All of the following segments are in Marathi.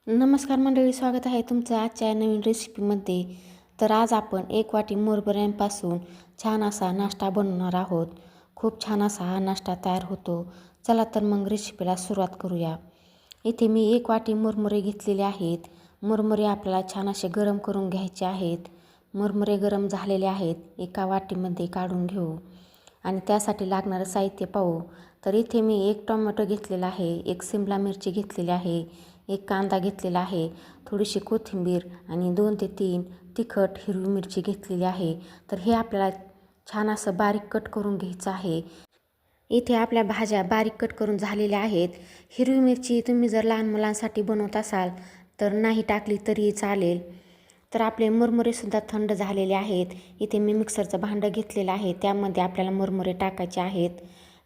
नमस्कार मंडळी, स्वागत आहे तुमचं आजच्या नवीन रेसिपीमध्ये. तर आज आपण 1 वाटी मुरमुऱ्यांपासून छान असा नाश्ता बनवणार आहोत. खूप छान असा हा नाश्ता तयार होतो. चला तर मग रेसिपीला सुरुवात करूया. इथे मी 1 वाटी मुरमुरे घेतलेले आहेत. मुरमुरे आपल्याला छान असे गरम करून घ्यायचे आहेत. मुरमुरे गरम झालेले आहेत, एका वाटीमध्ये काढून घेऊ आणि त्यासाठी लागणारं साहित्य पाहू. तर इथे मी 1 टोमॅटो घेतलेला आहे, 1 सिमला मिरची घेतलेली आहे, 1 कांदा घेतलेला आहे, थोडीशी कोथिंबीर आणि 2 ते 3 तिखट हिरवी मिरची घेतलेली आहे. तर हे आपल्याला छान असं बारीक कट करून घ्यायचं आहे. इथे आपल्या भाज्या बारीक कट करून झालेल्या आहेत. हिरवी मिरची तुम्ही जर लहान मुलांसाठी बनवत असाल तर नाही टाकली तरी चालेल. तर आपले मुरमुरेसुद्धा थंड झालेले आहेत. इथे मी मिक्सरचं भांडं घेतलेलं आहे, त्यामध्ये आपल्याला मुरमुरे टाकायचे आहेत.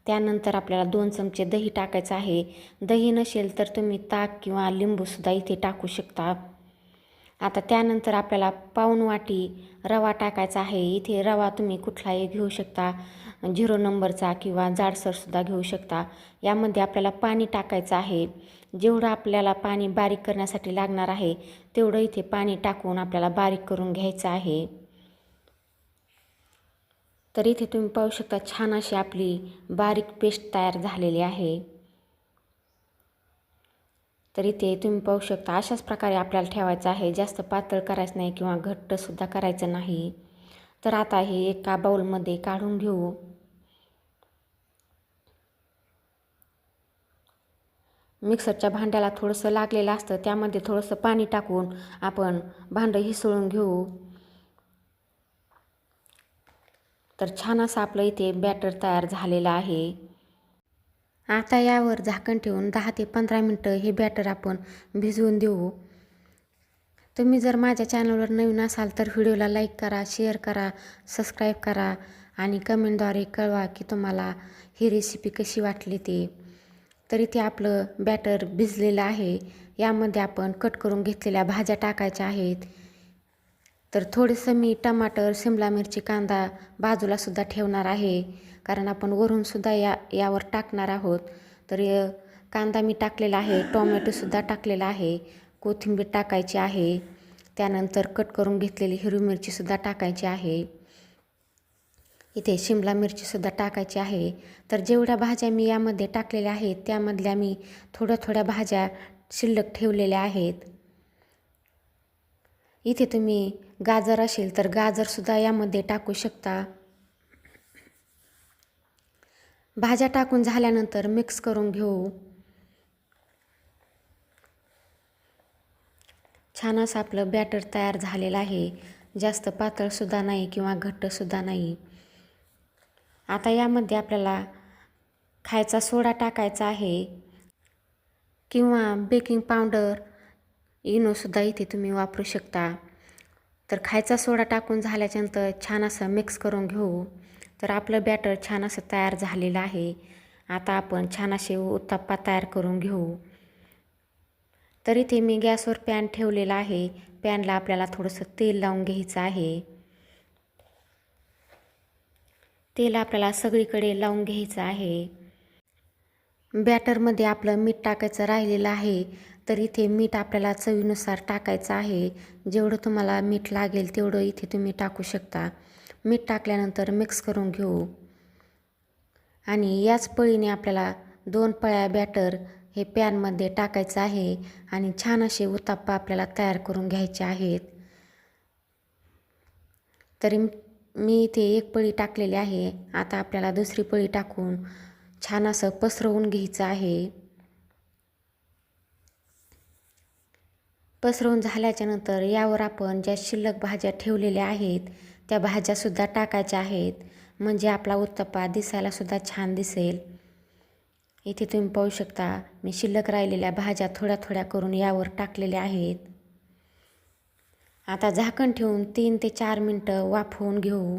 त्यानंतर आपल्याला 2 चमचे दही टाकायचं आहे. दही नसेल तर तुम्ही ताक किंवा लिंबूसुद्धा इथे टाकू शकता. आता त्यानंतर आपल्याला पाऊण वाटी रवा टाकायचा आहे. इथे रवा तुम्ही कुठलाही घेऊ शकता, 0 नंबरचा किंवा जाडसरसुद्धा घेऊ शकता. यामध्ये आपल्याला पाणी टाकायचं आहे. जेवढं आपल्याला पाणी बारीक करण्यासाठी लागणार आहे तेवढं इथे पाणी टाकून आपल्याला बारीक करून घ्यायचं आहे. तर इथे तुम्ही पाहू शकता छान अशी आपली बारीक पेस्ट तयार झालेली आहे. तर इथे तुम्ही पाहू शकता अशाच प्रकारे आपल्याला ठेवायचं आहे. जास्त पातळ करायचं नाही किंवा घट्टसुद्धा करायचं नाही. तर आता हे एका बाउलमध्ये काढून घेऊ. मिक्सरच्या भांड्याला थोडंसं लागलेलं असतं, त्यामध्ये थोडंसं पाणी टाकून आपण भांडं हिसळून घेऊ. तर छान असं आपलं इथे बॅटर तयार झालेलं आहे. आता यावर झाकण ठेवून 10 ते 15 मिनटं हे बॅटर आपण भिजवून देऊ. तुम्ही जर माझ्या चॅनलवर नवीन असाल तर व्हिडिओला लाईक करा, शेअर करा, सबस्क्राईब करा आणि कमेंटद्वारे कळवा की तुम्हाला ही रेसिपी कशी वाटली ते. तर इथे आपलं बॅटर भिजलेलं आहे. यामध्ये आपण कट करून घेतलेल्या भाज्या टाकायच्या आहेत. तर थोडंसं मी टमाटर, सिमला मिरची, कांदा बाजूलासुद्धा ठेवणार आहे, कारण आपण वरूनसुद्धा यावर टाकणार आहोत. तर कांदा मी टाकलेला आहे, टोमॅटोसुद्धा टाकलेला आहे, कोथिंबीर टाकायची आहे. त्यानंतर कट करून घेतलेली हिरवी मिरचीसुद्धा टाकायची आहे. इथे शिमला मिरचीसुद्धा टाकायची आहे. तर जेवढ्या भाज्या मी यामध्ये टाकलेल्या आहेत त्यामधल्या मी थोड्या भाज्या शिल्लक ठेवलेल्या आहेत. इथे तुम्ही गाजर असेल तर गाजरसुद्धा यामध्ये टाकू शकता. भाज्या टाकून झाल्यानंतर मिक्स करून घेऊ. छान असं आपलं बॅटर तयार झालेलं आहे. जास्त पातळसुद्धा नाही किंवा घट्टसुद्धा नाही. आता यामध्ये आपल्याला खायचा सोडा टाकायचा आहे किंवा बेकिंग पावडर, इनोसुद्धा इथे तुम्ही वापरू शकता. तर खायचा सोडा टाकून झाल्याच्यानंतर छान असं मिक्स करून घेऊ. तर आपलं बॅटर छान असं तयार झालेलं आहे. आता आपण छान असे उत्तप्पा तयार करून घेऊ. तर इथे मी गॅसवर पॅन ठेवलेला आहे. पॅनला आपल्याला थोडंसं तेल लावून घ्यायचं आहे. तेल आपल्याला सगळीकडे लावून घ्यायचं आहे. बॅटरमध्ये आपलं मीठ टाकायचं राहिलेलं आहे. तर इथे मीठ आपल्याला चवीनुसार टाकायचं आहे. जेवढं तुम्हाला मीठ लागेल तेवढं इथे तुम्ही टाकू शकता. मीठ टाकल्यानंतर मिक्स करून घेऊ आणि याच पळीने आपल्याला 2 पळ्या बॅटर हे पॅनमध्ये टाकायचं आहे आणि छान असे उत्तप्पा आपल्याला तयार करून घ्यायचे आहेत. तरी मी इथे 1 पळी टाकलेली आहे. आता आपल्याला दुसरी पळी टाकून छान असं पसरवून घ्यायचं आहे. पसरवून झाल्याच्यानंतर यावर आपण ज्या शिल्लक भाज्या ठेवलेल्या आहेत त्या भाज्यासुद्धा टाकायच्या आहेत, म्हणजे आपला उत्तप्पा दिसायलासुद्धा छान दिसेल. इथे तुम्ही पाहू शकता मी शिल्लक राहिलेल्या भाज्या थोड्या करून यावर टाकलेल्या आहेत. आता झाकण ठेवून 3 ते 4 मिनटं वाफवून घेऊ.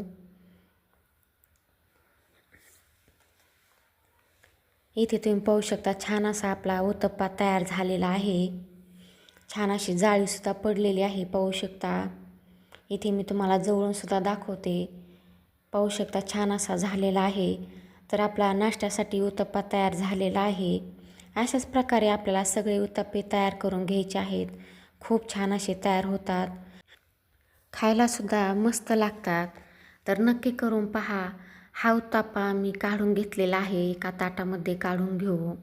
इथे तुम्ही पाहू शकता छान असा आपला उत्तप्पा तयार झालेला आहे. छान अशी जाळीसुद्धा पडलेली आहे, पाहू शकता. इथे मी तुम्हाला जवळूनसुद्धा दाखवते. पाहू शकता छान असा झालेला आहे. तर आपला नाश्त्यासाठी उत्तप्पा तयार झालेला आहे. अशाच प्रकारे आपल्याला सगळे उत्तप्पे तयार करून घ्यायचे आहेत. खूप छान असे तयार होतात, खायलासुद्धा मस्त लागतात. तर नक्की करून पहा. हा उत्तप्पा मी काढून घेतलेला आहे, एका ताटामध्ये काढून घेऊ.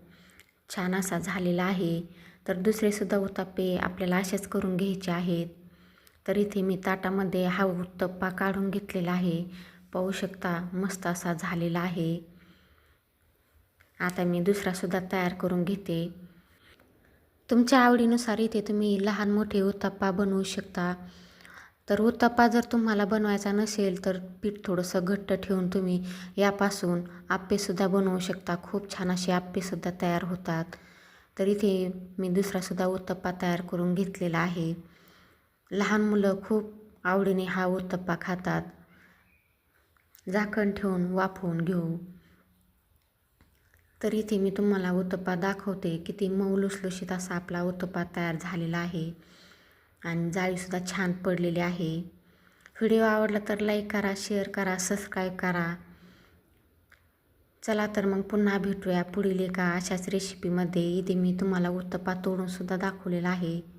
छान असा झालेला आहे. तर दुसरेसुद्धा उत्तप्पे आपल्याला असेच करून घ्यायचे आहेत. तर इथे मी ताटामध्ये हा उत्तप्पा काढून घेतलेला आहे. पाहू शकता मस्त असा झालेला आहे. आता मी दुसरासुद्धा तयार करून घेते. तुमच्या आवडीनुसार इथे तुम्ही लहान मोठे उत्तप्पा बनवू शकता. तर उत्तप्पा जर तुम्हाला बनवायचा नसेल तर पीठ थोडंसं घट्ट ठेवून तुम्ही यापासून आप्पेसुद्धा बनवू शकता. खूप छान असे आप्पेसुद्धा तयार होतात. तर इथे मी दुसरासुद्धा उत्तप्पा तयार करून घेतलेला आहे. लहान मुलं खूप आवडीने हा उत्तप्पा खातात. झाकण ठेवून वाफवून घेऊ. तर इथे मी तुम्हाला उत्तप्पा दाखवते. किती मऊ लुसलुशीत असा आपला उत्तप्पा तयार झालेला आहे आणि जाळीसुद्धा छान पडलेली आहे. व्हिडिओ आवडला तर लाईक करा, शेअर करा, सबस्क्राईब करा. चला तर मग पुन्हा भेटूया पुढील एका अशाच रेसिपीमध्ये. इथे मी तुम्हाला उत्तप्पा तोडूनसुद्धा दाखवलेला आहे.